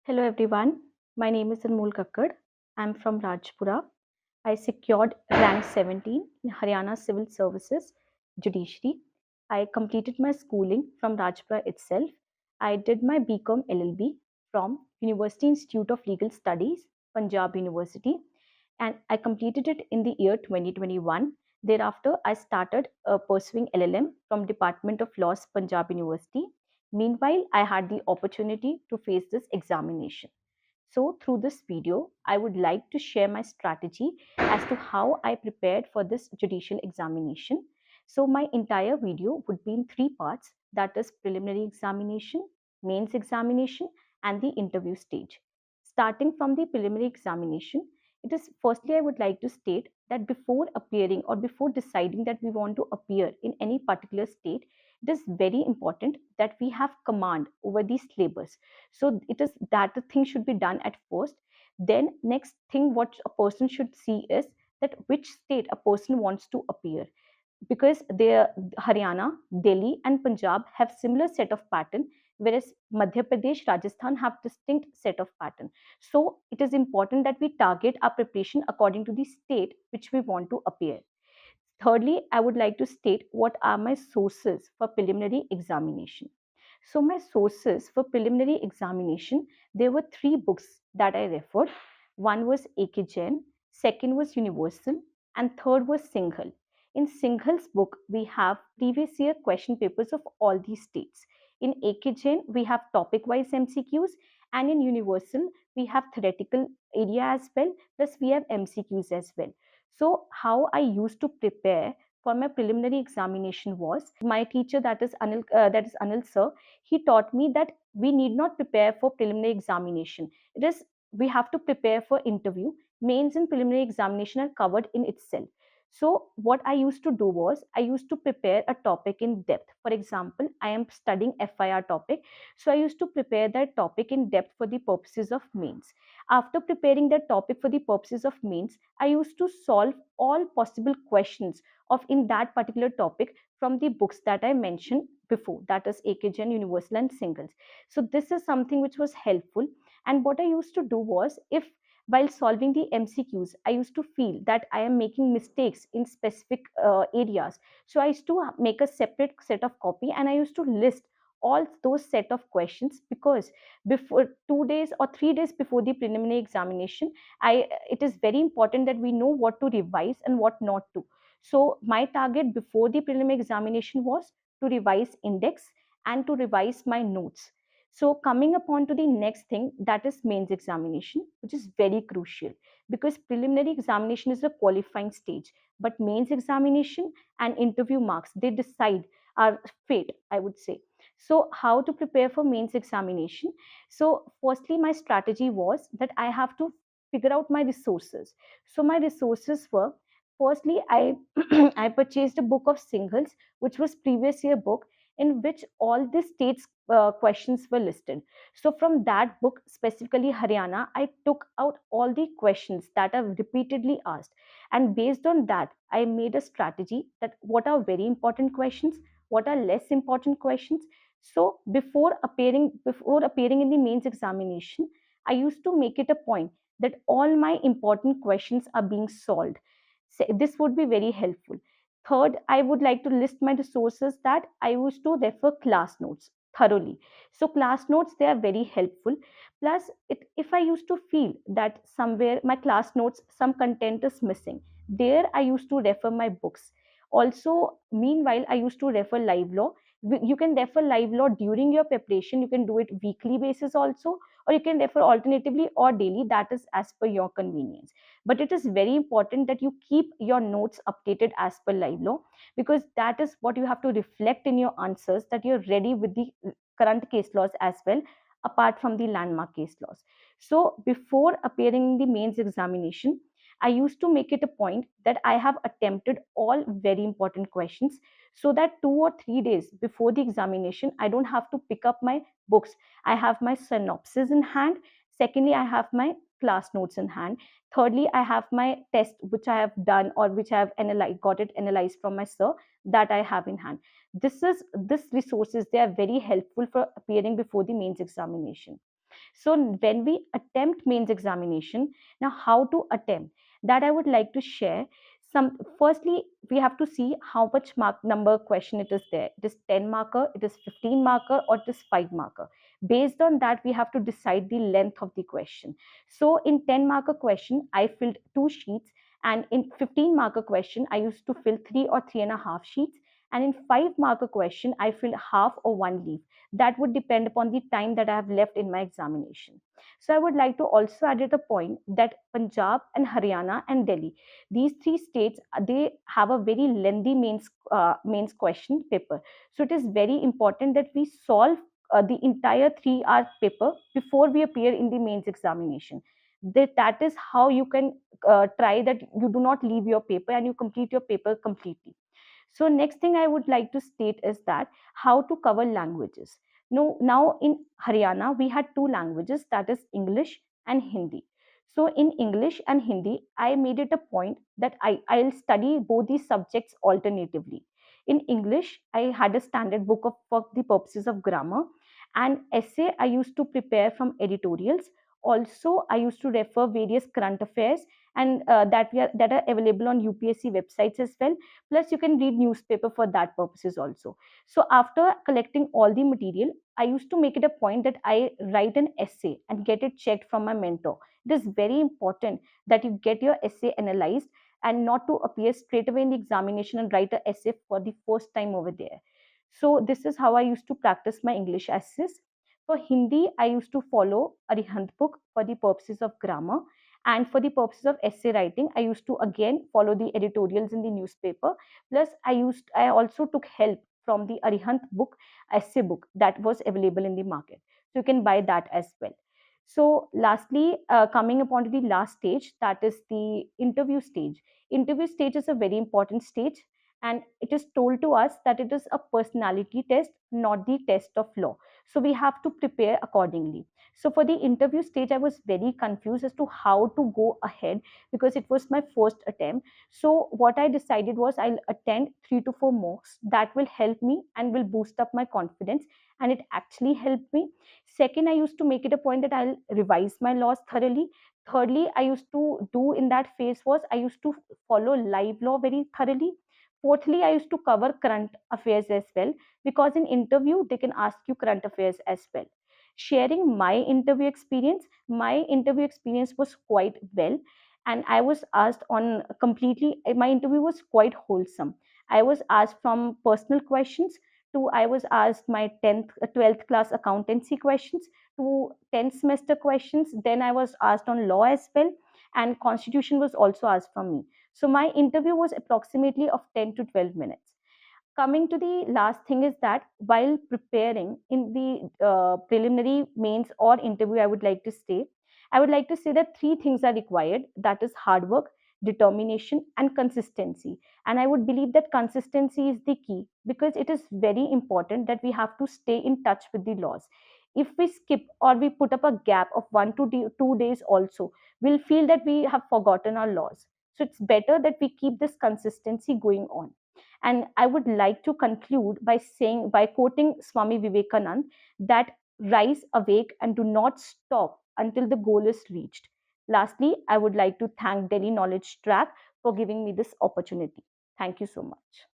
Hello everyone, my name is Anmol Kakkar. I am from Rajpura. I secured rank 17 in Haryana Civil Services Judiciary. I completed my schooling from Rajpura itself. I did my BCom LLB from University Institute of Legal Studies, Punjab University, and I completed it in the year 2021. Thereafter, I started pursuing LLM from Department of Laws, Punjab University. Meanwhile, I had the opportunity to face this examination. So, through this video, I would like to share my strategy as to how I prepared for this judicial examination. So, my entire video would be in three parts, that is, preliminary examination, mains examination, and the interview stage. Starting from the preliminary examination, it is firstly, I would like to state that before appearing or before deciding that we want to appear in any particular state, it is very important that we have command over the syllabus. So it is that the thing should be done at first. Then next thing what a person should see is that which state a person wants to appear, because Haryana, Delhi, and Punjab have similar set of pattern, whereas Madhya Pradesh, Rajasthan have distinct set of pattern. So it is important that we target our preparation according to the state which we want to appear. Thirdly, I would like to state what are my sources for preliminary examination. So my sources for preliminary examination, there were three books that I referred. One was AK Jain, second was Universal, and third was Singhal. In Singhal's book, we have previous year question papers of all these states. In AK Jain, we have topic-wise MCQs, and in Universal, we have theoretical area as well, plus we have MCQs as well. So how I used to prepare for my preliminary examination was my teacher, that is Anil sir. He taught me that we need not prepare for preliminary examination. It is we have to prepare for interview. Mains and preliminary examination are covered in itself. So what I used to do was I used to prepare a topic in depth. For example, I am studying FIR topic, so I used to prepare that topic in depth for the purposes of mains. After preparing that topic for the purposes of mains, I used to solve all possible questions of in that particular topic from the books that I mentioned before, that is AKG and Universal and Singles. So this is something which was helpful. And what I used to do was, if while solving the MCQs, I used to feel that I am making mistakes in specific areas. So I used to make a separate set of copy and I used to list all those set of questions, because before 2 days or 3 days before the preliminary examination, it is very important that we know what to revise and what not to. So my target before the preliminary examination was to revise index and to revise my notes. So coming upon to the next thing, that is mains examination, which is very crucial, because preliminary examination is a qualifying stage, but mains examination and interview marks, they decide our fate, I would say. So how to prepare for mains examination? So firstly, my strategy was that I have to figure out my resources. So my resources were, firstly, I I purchased a book of Singles, which was previous year book, in which all the states questions were listed. So from that book, specifically Haryana, I took out all the questions that are repeatedly asked, and based on that, I made a strategy that what are very important questions, what are less important questions. So before appearing in the mains examination, I used to make it a point that all my important questions are being solved. So this would be very helpful. Third, I would like to list my resources that I used to refer class notes thoroughly. So class notes, they are very helpful. Plus, if I used to feel that somewhere my class notes, some content is missing, there I used to refer my books. Also, meanwhile, I used to refer live law. You can refer live law during your preparation. You can do it weekly basis also, or you can refer alternatively or daily. That is as per your convenience. But it is very important that you keep your notes updated as per live law, because that is what you have to reflect in your answers, that you're ready with the current case laws as well, apart from the landmark case laws. So before appearing in the mains examination, I used to make it a point that I have attempted all very important questions, so that 2 or 3 days before the examination, I don't have to pick up my books. I have my synopsis in hand. Secondly, I have my class notes in hand. Thirdly, I have my test which I have done, or which I have got it analyzed from my sir, that I have in hand. This resources, they are very helpful for appearing before the mains examination. So when we attempt mains examination, now how to attempt that I would like to share some. Firstly, we have to see how much mark number question it is there. It is 10 marker, it is 15 marker, or it is 5 marker. Based on that, we have to decide the length of the question. So in 10 marker question, I filled 2 sheets, and in 15 marker question, I used to fill 3 or 3.5 sheets, and in 5 marker question, I filled half or one leaf. That would depend upon the time that I have left in my examination. So I would like to also add at a point that Punjab and Haryana and Delhi, these three states, they have a very lengthy mains question paper. So it is very important that we solve the entire 3 hour paper before we appear in the mains examination. That is how you can try that you do not leave your paper and you complete your paper completely. So next thing I would like to state is that how to cover languages. Now in Haryana, we had two languages, that is English and Hindi. So in English and Hindi, I made it a point that I'll study both these subjects alternatively. In English, I had a standard book for the purposes of grammar, and essay I used to prepare from editorials. Also, I used to refer various current affairs, and that are available on UPSC websites as well. Plus you can read newspaper for that purposes also. So after collecting all the material, I used to make it a point that I write an essay and get it checked from my mentor. It is very important that you get your essay analyzed and not to appear straight away in the examination and write an essay for the first time over there. So this is how I used to practice my English essays. For Hindi, I used to follow Arihant book for the purposes of grammar, and for the purposes of essay writing, I used to again follow the editorials in the newspaper. Plus, I also took help from the Arihant book, essay book that was available in the market. So you can buy that as well. So, lastly, coming upon to the last stage, that is the interview stage. Interview stage is a very important stage, and it is told to us that it is a personality test, not the test of law. So, we have to prepare accordingly. So for the interview stage, I was very confused as to how to go ahead because it was my first attempt. So what I decided was I'll attend 3 to 4 mocks. That will help me and will boost up my confidence. And it actually helped me. Second, I used to make it a point that I'll revise my laws thoroughly. Thirdly, I used to do in that phase was I used to follow live law very thoroughly. Fourthly, I used to cover current affairs as well because in interview they can ask you current affairs as well. Sharing my interview experience was quite well, and I was asked on completely, my interview was quite wholesome. I was asked from personal questions to I was asked my 10th 12th class accountancy questions to 10th semester questions. Then I was asked on law as well, and constitution was also asked from me. So my interview was approximately of 10 to 12 minutes. Coming to the last thing is that while preparing in the preliminary, mains, or interview, I would like to say that three things are required. That is hard work, determination, and consistency. And I would believe that consistency is the key because it is very important that we have to stay in touch with the laws. If we skip or we put up a gap of 2 days, also, we'll feel that we have forgotten our laws. So it's better that we keep this consistency going on. And I would like to conclude by quoting Swami Vivekanand that rise, awake, and do not stop until the goal is reached. Lastly, I would like to thank Delhi Knowledge Track for giving me this opportunity. Thank you so much.